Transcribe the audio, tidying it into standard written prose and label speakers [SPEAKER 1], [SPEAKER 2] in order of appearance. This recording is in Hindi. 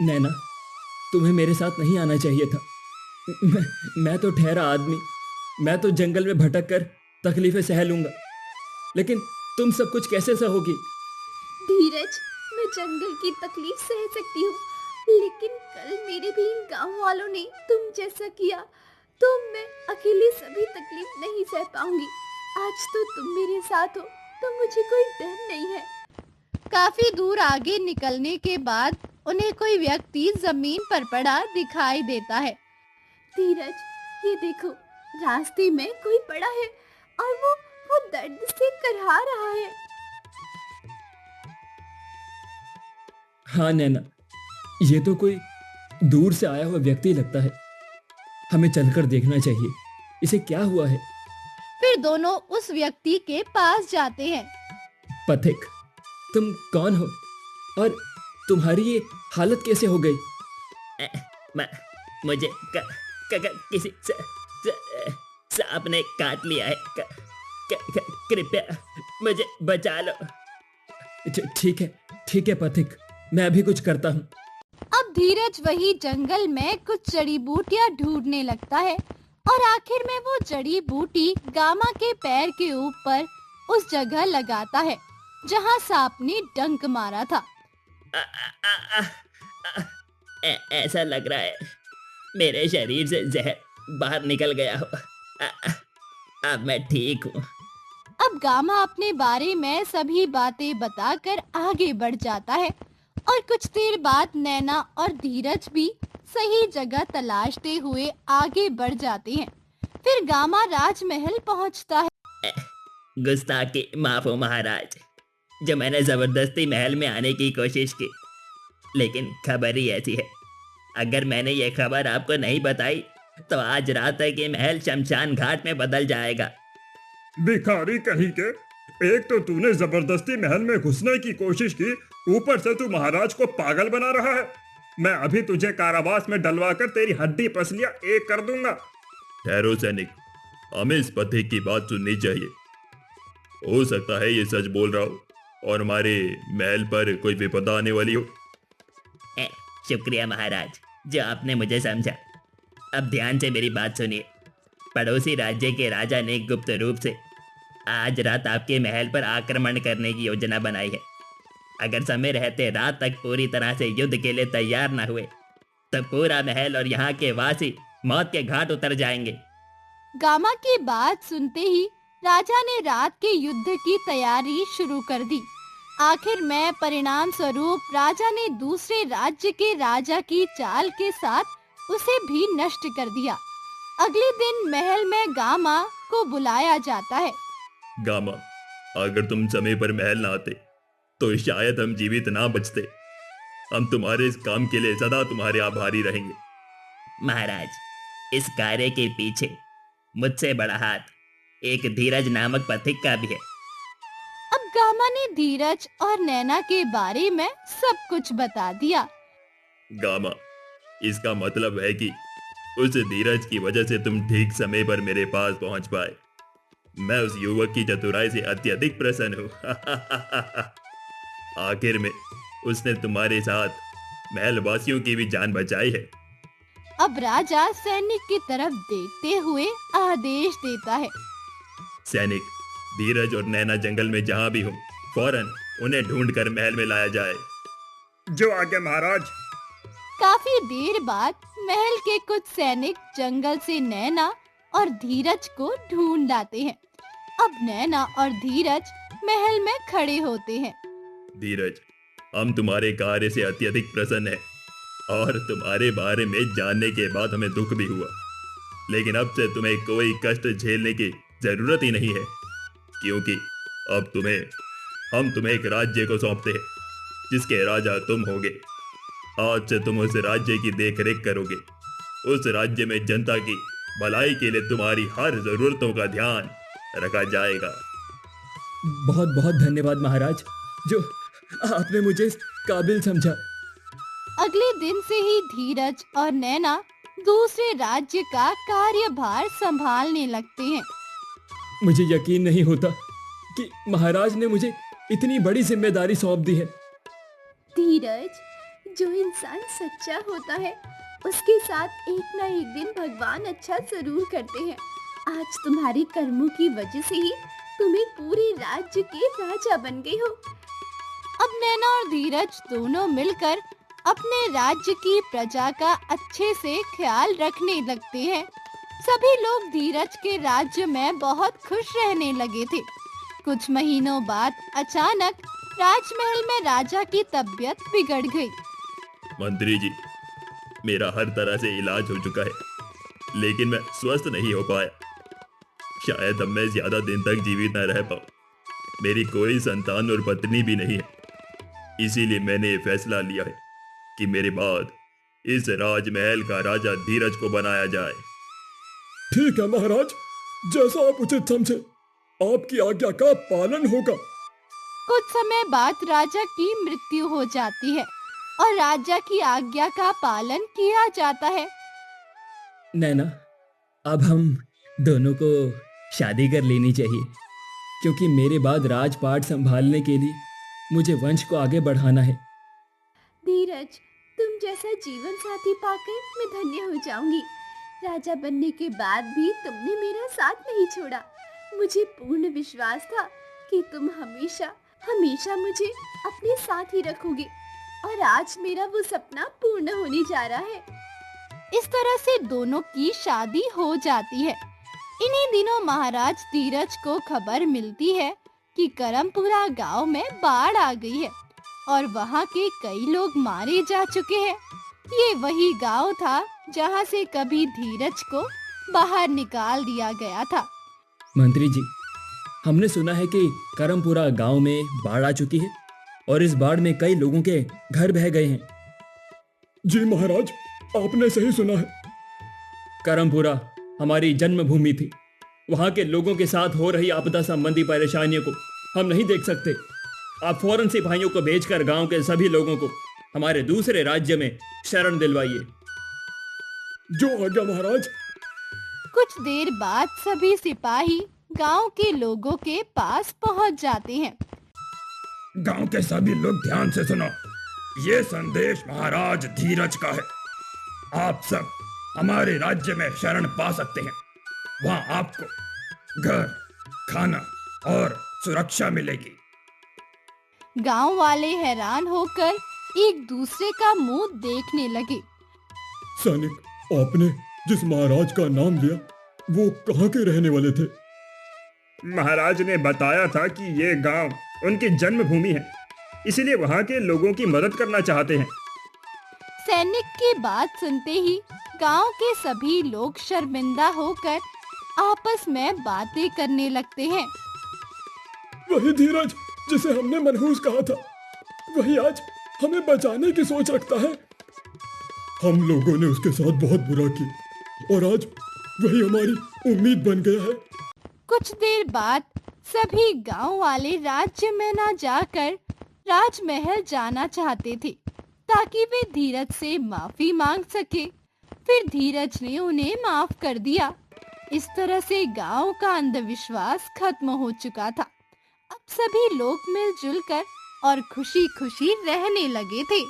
[SPEAKER 1] नैना, तुम्हें मेरे साथ नहीं आना चाहिए था। मैं, मैं तो ठहरा आदमी, मैं तो जंगल में भटक कर तकलीफें सह लूंगा, लेकिन तुम सब कुछ कैसे सहोगी?
[SPEAKER 2] धीरज, मैं जंगल की तकलीफ सह सकती हूँ, लेकिन कल मेरे भी गांव वालों ने तुम जैसा किया तो मैं अकेले सभी तकलीफ नहीं सह पाऊंगी। आज तो तुम मेरे साथ हो तो मुझे कोई डर नहीं है। काफी दूर आगे निकलने के बाद उन्हें कोई व्यक्ति जमीन पर पड़ा दिखाई देता है। धीरज, ये देखो, रास्ते में कोई पड़ा है और वो दर्द से करहा रहा है।
[SPEAKER 1] हाँ नैना, ये तो कोई दूर से आया हुआ व्यक्ति लगता है। हमें चलकर देखना चाहिए, इसे क्या हुआ है।
[SPEAKER 2] फिर दोनों उस व्यक्ति के पास जाते हैं।
[SPEAKER 1] पथिक, तुम कौन हो और तुम्हारी ये हालत कैसे हो गई?
[SPEAKER 3] मैं मुझे किसी सांप ने काट लिया है। कृपया मुझे बचा लो।
[SPEAKER 1] ठीक है पथिक, मैं अभी कुछ करता हूँ।
[SPEAKER 2] अब धीरज वही जंगल में कुछ जड़ी बूटियां ढूंढने लगता है और आखिर में वो जड़ी बूटी गामा के पैर के ऊपर उस जगह लगाता है जहाँ सांप ने डंक मारा था।
[SPEAKER 3] आ, आ, आ, आ, ऐसा लग रहा है मेरे शरीर से जहर बाहर निकल गया हो। अब मैं ठीक हूँ।
[SPEAKER 2] अब गामा अपने बारे में सभी बातें बताकर आगे बढ़ जाता है और कुछ देर बाद नैना और धीरज भी सही जगह तलाशते हुए आगे बढ़ जाते हैं। फिर गामा राजमहल पहुंचता है।
[SPEAKER 3] गुस्ताखी माफ हो महाराज, जो मैंने जबरदस्ती महल में आने की कोशिश की, लेकिन खबर ही ऐसी है। अगर मैंने ये खबर आपको नहीं बताई तो आज रात तक ये महल शमशान घाट में बदल जाएगा।
[SPEAKER 4] भिखारी कहीं के, एक तो तूने जबरदस्ती महल में घुसने की कोशिश की, ऊपर से तू महाराज को पागल बना रहा है। मैं अभी तुझे कारावास में डलवाकर तेरी हड्डी पसलियां एक कर दूंगा।
[SPEAKER 5] ठहरो सैनिक, हमें इस पथिक की बात सुननी चाहिए। हो सकता है ये सच बोल रहा हो और हमारे महल पर कोई विपदा आने वाली हो।
[SPEAKER 3] शुक्रिया महाराज, जो आपने मुझे समझा। अब ध्यान से मेरी बात सुनिए। पड़ोसी राज्य के राजा ने गुप्त रूप से आज रात आपके महल पर आक्रमण करने की योजना बनाई है। अगर समय रहते रात तक पूरी तरह से युद्ध के लिए तैयार न हुए तो पूरा महल और यहाँ के वासी मौत के घाट उतर जाएंगे।
[SPEAKER 2] गामा की बात सुनते ही राजा ने रात के युद्ध की तैयारी शुरू कर दी। आखिर में परिणाम स्वरूप राजा ने दूसरे राज्य के राजा की चाल के साथ उसे भी नष्ट कर दिया। अगले दिन महल में गामा को बुलाया जाता है।
[SPEAKER 5] गामा, अगर तुम समय पर महल ना आते तो शायद हम जीवित ना बचते। हम तुम्हारे इस काम के लिए सदा तुम्हारे आभारी रहेंगे।
[SPEAKER 3] महाराज, इस कार्य के पीछे मुझसे बड़ा हाथ एक धीरज नामक पथिक का भी है।
[SPEAKER 2] अब गामा ने धीरज और नैना के बारे में सब कुछ बता दिया।
[SPEAKER 5] गामा, इसका मतलब है कि उस धीरज की वजह से तुम ठीक समय पर मेरे पास पहुंच पाए। मैं उस युवक की चतुराई से अत्यधिक प्रसन्न हूँ। आखिर में उसने तुम्हारे साथ महल वासियों की भी जान बचाई है।
[SPEAKER 2] अब राजा सैनिक की तरफ देखते हुए आदेश देता है।
[SPEAKER 5] सैनिक, धीरज और नैना जंगल में जहां भी हो, फौरन उन्हें ढूंढकर महल में लाया जाए।
[SPEAKER 4] जो आगे महाराज।
[SPEAKER 2] काफी देर बाद महल के कुछ सैनिक जंगल से नैना और धीरज को ढूंढ लाते हैं। अब नैना और धीरज महल में खड़े होते हैं।
[SPEAKER 5] धीरज, हम तुम्हारे कार्य से अत्यधिक प्रसन्न हैं और तुम्हारे बारे में जानने के बाद हमें दुख भी हुआ, लेकिन अब से तुम्हें कोई कष्ट झेलने की जरूरत ही नहीं है, क्योंकि अब हम तुम्हें एक राज्य को सौंपते हैं जिसके राजा तुम होगे। आज से तुम उस राज्य की देखरेख करोगे। उस राज्य में जनता की भलाई के लिए तुम्हारी हर जरूरतों का ध्यान रखा जाएगा।
[SPEAKER 1] बहुत बहुत धन्यवाद महाराज, जो आपने मुझे इस काबिल समझा।
[SPEAKER 2] अगले दिन से ही धीरज और नैना दूसरे राज्य का कार्यभार संभालने लगते हैं।
[SPEAKER 1] मुझे यकीन नहीं होता कि महाराज ने मुझे इतनी बड़ी जिम्मेदारी सौंप दी है।
[SPEAKER 2] धीरज, जो इंसान सच्चा होता है उसके साथ एक ना एक दिन भगवान अच्छा जरूर करते हैं। आज तुम्हारे कर्मों की वजह से ही तुम एक पूरे राज्य के राजा बन गए हो।
[SPEAKER 6] अब नैना और धीरज दोनों मिलकर अपने राज्य की प्रजा का अच्छे से ख्याल रखने लगते हैं। सभी लोग धीरज के राज्य में बहुत खुश रहने लगे थे। कुछ महीनों बाद अचानक राजमहल में राजा की तबीयत बिगड़ गई।
[SPEAKER 5] मंत्री जी, मेरा हर तरह से इलाज हो चुका है, लेकिन मैं स्वस्थ नहीं हो पाया। शायद अब मैं ज्यादा दिन तक जीवित न रह पाऊं। मेरी कोई संतान और पत्नी भी नहीं है। इसीलिए मैंने ये फैसला लिया है कि मेरे बाद इस राजमहल का राजा धीरज को बनाया जाए।
[SPEAKER 4] ठीक है महाराज, जैसा आप उचित समझे, आपकी आज्ञा का पालन होगा।
[SPEAKER 6] कुछ समय बाद राजा की मृत्यु हो जाती है और राजा की आज्ञा का पालन किया जाता है।
[SPEAKER 1] नैना, अब हम दोनों को शादी कर लेनी चाहिए, क्योंकि मेरे बाद राजपाट संभालने के लिए मुझे वंश को आगे बढ़ाना है।
[SPEAKER 2] धीरज, तुम जैसा जीवन साथी पाकर मैं धन्य हो जाऊंगी। राजा बनने के बाद भी तुमने मेरा साथ नहीं छोड़ा। मुझे पूर्ण विश्वास था कि तुम हमेशा हमेशा मुझे अपने साथ ही रखोगे, और आज मेरा वो सपना पूर्ण होने जा रहा है।
[SPEAKER 6] इस तरह से दोनों की शादी हो जाती है। इन्हीं दिनों महाराज धीरज को खबर मिलती है कि करमपुरा गांव में बाढ़ आ गई है और वहां के कई लोग मारे जा चुके हैं। ये वही गांव था जहां से कभी धीरज को बाहर निकाल दिया गया था।
[SPEAKER 1] मंत्री जी, हमने सुना है कि करमपुरा गांव में बाढ़ आ चुकी है और इस बाढ़ में कई लोगों के घर बह गए हैं।
[SPEAKER 4] जी महाराज, आपने सही सुना है।
[SPEAKER 1] करमपुरा हमारी जन्मभूमि थी। वहां के लोगों के साथ हो रही आपदा संबंधी परेशानियों को हम नहीं देख सकते। आप फौरन सिपाहियों को भेजकर गांव के सभी लोगों को हमारे दूसरे राज्य में शरण दिलवाइए।
[SPEAKER 4] जो आज्ञा महाराज।
[SPEAKER 6] कुछ देर बाद सभी सिपाही गांव के लोगों के पास पहुंच जाते हैं।
[SPEAKER 4] गांव के सभी लोग ध्यान से सुनो। ये संदेश महाराज धीरज का है। आप सब हमारे राज्य में शरण पा सकते हैं। वहां आपको घर, खाना और सुरक्षा मिलेगी।
[SPEAKER 6] गांव वाले हैरान होकर एक दूसरे का मुंह देखने लगे।
[SPEAKER 4] सैनिक, आपने जिस महाराज का नाम लिया वो कहाँ के रहने वाले थे? महाराज ने बताया था कि ये गांव उनकी जन्मभूमि है, इसीलिए वहां के लोगों की मदद करना चाहते हैं।
[SPEAKER 6] सैनिक की बात सुनते ही गांव के सभी लोग शर्मिंदा होकर आपस में बातें करने लगते हैं।
[SPEAKER 4] वही धीरज जिसे हमने मनहूस कहा था, वही आज हमें बचाने की सोच रखता है। हम लोगों ने उसके साथ बहुत बुरा किया और आज वही हमारी उम्मीद बन गया है।
[SPEAKER 6] कुछ देर बाद सभी गांव वाले राज्य में न जाकर राजमहल जाना चाहते थे ताकि वे धीरज से माफी मांग सके। फिर धीरज ने उन्हें माफ कर दिया। इस तरह से गांव का अंधविश्वास खत्म हो चुका था। अब सभी लोग मिलजुल कर और खुशी खुशी रहने लगे थे।